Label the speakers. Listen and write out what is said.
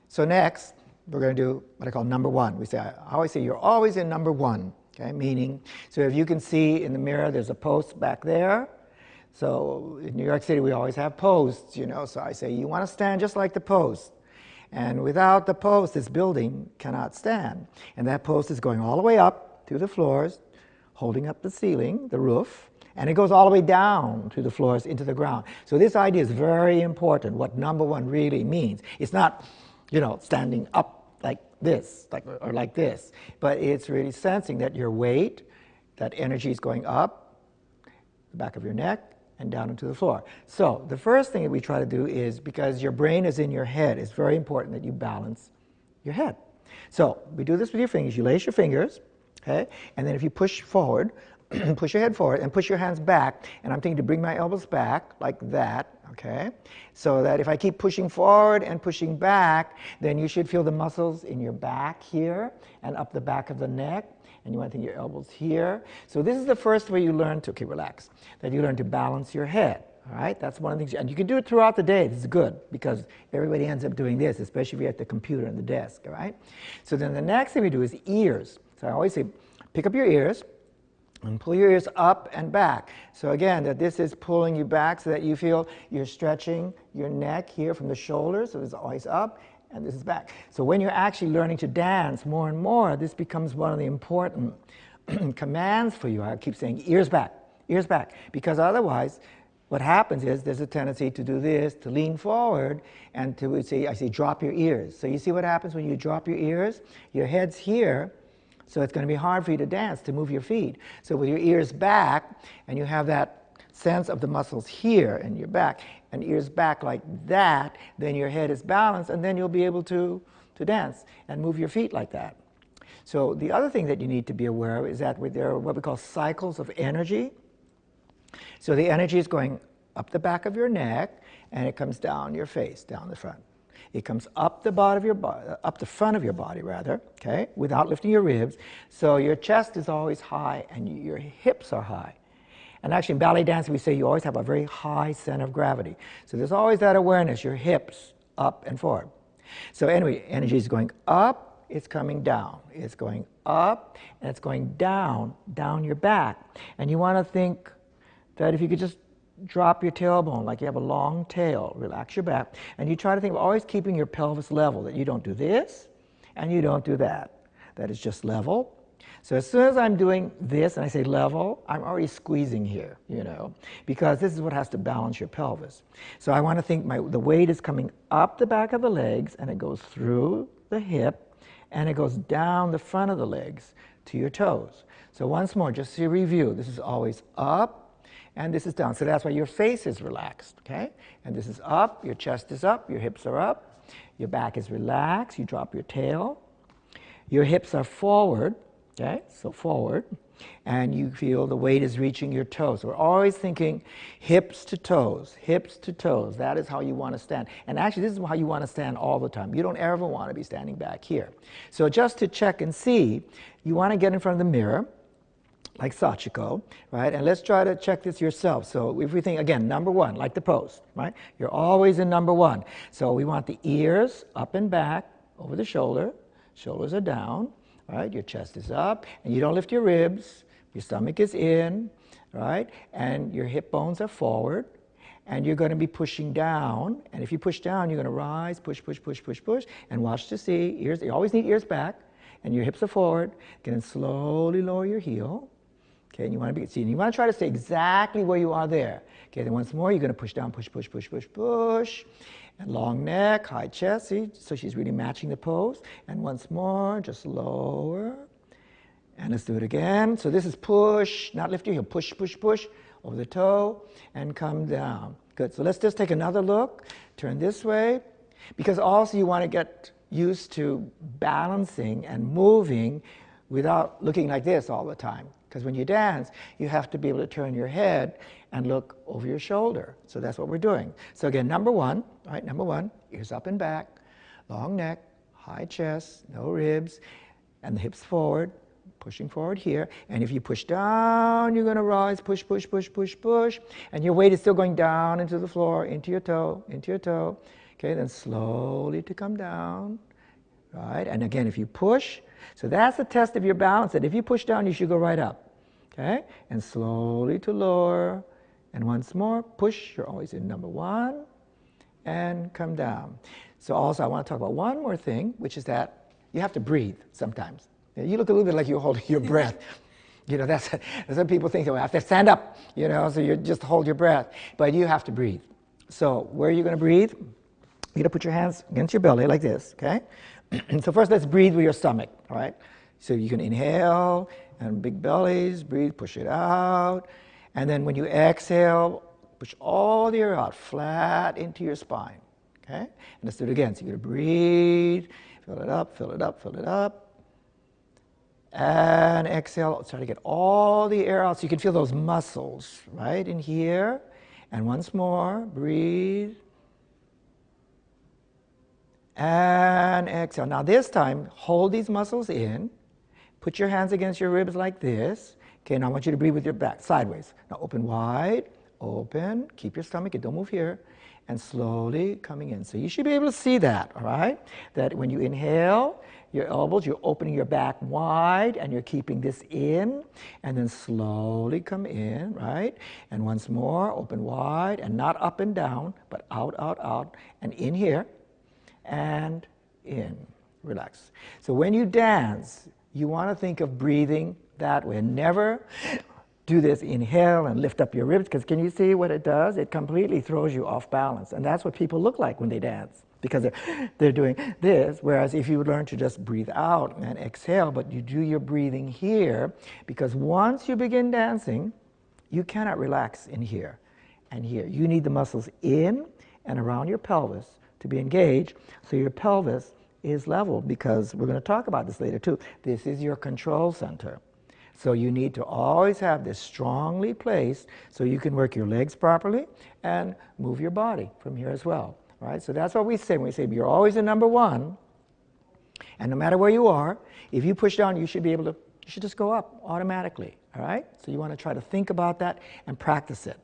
Speaker 1: So next, we're going to do what I call number one. I always say you're always in number one, okay? Meaning, so if you can see in the mirror, there's a post back there. So in New York City, we always have posts, you know, so I say you want to stand just like the post. And without the post, this building cannot stand. And that post is going all the way up through the floors, holding up the ceiling, the roof, and it goes all the way down through the floors into the ground. So this idea is very important, what number one really means. It's not, you know, standing up like this, or like this, but it's really sensing that your weight, that energy is going up, the back of your neck, and down into the floor. So the first thing that we try to do is, because your brain is in your head, it's very important that you balance your head. So we do this with your fingers. You lace your fingers, okay? And then if you push forward, push your head forward and push your hands back, and I'm thinking to bring my elbows back like that, okay? So that if I keep pushing forward and pushing back, then you should feel the muscles in your back here and up the back of the neck. And you want to think your elbows here. So this is the first way you learn to, okay, relax, that you learn to balance your head, all right? That's one of the things, and you can do it throughout the day. This is good, because everybody ends up doing this, especially if you're at the computer and the desk, all right? So then the next thing we do is ears. So I always say, pick up your ears and pull your ears up and back. So again, that this is pulling you back so that you feel you're stretching your neck here from the shoulders, so it's always up, and this is back. So when you're actually learning to dance more and more, this becomes one of the important commands for you. I keep saying ears back, because otherwise what happens is there's a tendency to do this, to lean forward, and to say, I say drop your ears. So you see what happens when you drop your ears? Your head's here, so it's going to be hard for you to dance, to move your feet. So with your ears back, and you have that sense of the muscles here in your back, and ears back like that, then your head is balanced, and then you'll be able to dance and move your feet like that. So the other thing that you need to be aware of is that there are what we call cycles of energy. So the energy is going up the back of your neck, and it comes down your face, down the front. It comes up the bottom of your body, up the front of your body rather, okay, without lifting your ribs. So your chest is always high, and your hips are high. And actually in ballet dancing, we say you always have a very high center of gravity. So there's always that awareness, your hips up and forward. So anyway, energy is going up, it's coming down. It's going up, and it's going down, down your back. And you want to think that if you could just drop your tailbone like you have a long tail, relax your back, and you try to think of always keeping your pelvis level, that you don't do this, and you don't do that. That is just level. So as soon as I'm doing this and I say level, I'm already squeezing here, you know, because this is what has to balance your pelvis. So I want to think the weight is coming up the back of the legs, and it goes through the hip, and it goes down the front of the legs to your toes. So once more, just to review, this is always up, and this is down. So that's why your face is relaxed, okay? And this is up, your chest is up, your hips are up, your back is relaxed, you drop your tail, your hips are forward. Okay, so forward, and you feel the weight is reaching your toes. We're always thinking hips to toes, hips to toes. That is how you want to stand. And actually, this is how you want to stand all the time. You don't ever want to be standing back here. So just to check and see, you want to get in front of the mirror, like Sachiko, right? And let's try to check this yourself. So if we think, again, number one, like the post, right? You're always in number one. So we want the ears up and back, over the shoulder. Shoulders are down. Right, your chest is up, and you don't lift your ribs, your stomach is in, right, and your hip bones are forward, and you're going to be pushing down, and if you push down, you're going to rise, push, push, push, push, push, and watch to see, ears, you always need ears back, and your hips are forward, then slowly lower your heel, okay, and you want to be, see, and you want to try to stay exactly where you are there, okay, then once more, you're going to push down, push, push, push, push, push, and long neck, high chest, see, so she's really matching the pose. And once more, just lower. And let's do it again. So this is push, not lift your heel, push, push, push, over the toe, and come down. Good, so let's just take another look. Turn this way, because also you want to get used to balancing and moving without looking like this all the time. Because when you dance, you have to be able to turn your head and look over your shoulder. So that's what we're doing. So again, number one, right? Number one, ears up and back, long neck, high chest, no ribs, and the hips forward, pushing forward here. And if you push down, you're going to rise, push, push, push, push, push. And your weight is still going down into the floor, into your toe, into your toe. Okay, then slowly to come down, right? And again, if you push, so that's the test of your balance. That if you push down, you should go right up. Okay, and slowly to lower. And once more, push. You're always in number one. And come down. So also, I want to talk about one more thing, which is that you have to breathe sometimes. You look a little bit like you're holding your breath. You know, that's what people think. Oh, I have to stand up, you know, so you just hold your breath. But you have to breathe. So where are you going to breathe? You're going to put your hands against your belly like this, okay? So first, let's breathe with your stomach, all right? So you can inhale, and big bellies, breathe, push it out. And then when you exhale, push all the air out, flat into your spine, okay? And let's do it again. So you're going to breathe, fill it up, fill it up, fill it up. And exhale, try to get all the air out so you can feel those muscles, right, in here. And once more, breathe. And exhale. Now this time, hold these muscles in. Put your hands against your ribs like this. Okay, now I want you to breathe with your back sideways. Now open wide, open, keep your stomach, and don't move here. And slowly coming in. So you should be able to see that, all right? That when you inhale, your elbows, you're opening your back wide and you're keeping this in. And then slowly come in, right? And once more, open wide and not up and down, but out, out, out. And in here and in. Relax. So when you dance, you want to think of breathing that way. Never do this, inhale and lift up your ribs, because can you see what it does? It completely throws you off balance. And that's what people look like when they dance, because they're doing this. Whereas if you learn to just breathe out and exhale, but you do your breathing here, because once you begin dancing, you cannot relax in here and here. You need the muscles in and around your pelvis to be engaged, so your pelvis is level, because we're going to talk about this later too. This is your control center. So you need to always have this strongly placed so you can work your legs properly and move your body from here as well. Right? So that's what we say when we say you're always in number one, and no matter where you are, if you push down, you should be able to, you should just go up automatically. All right? So you want to try to think about that and practice it.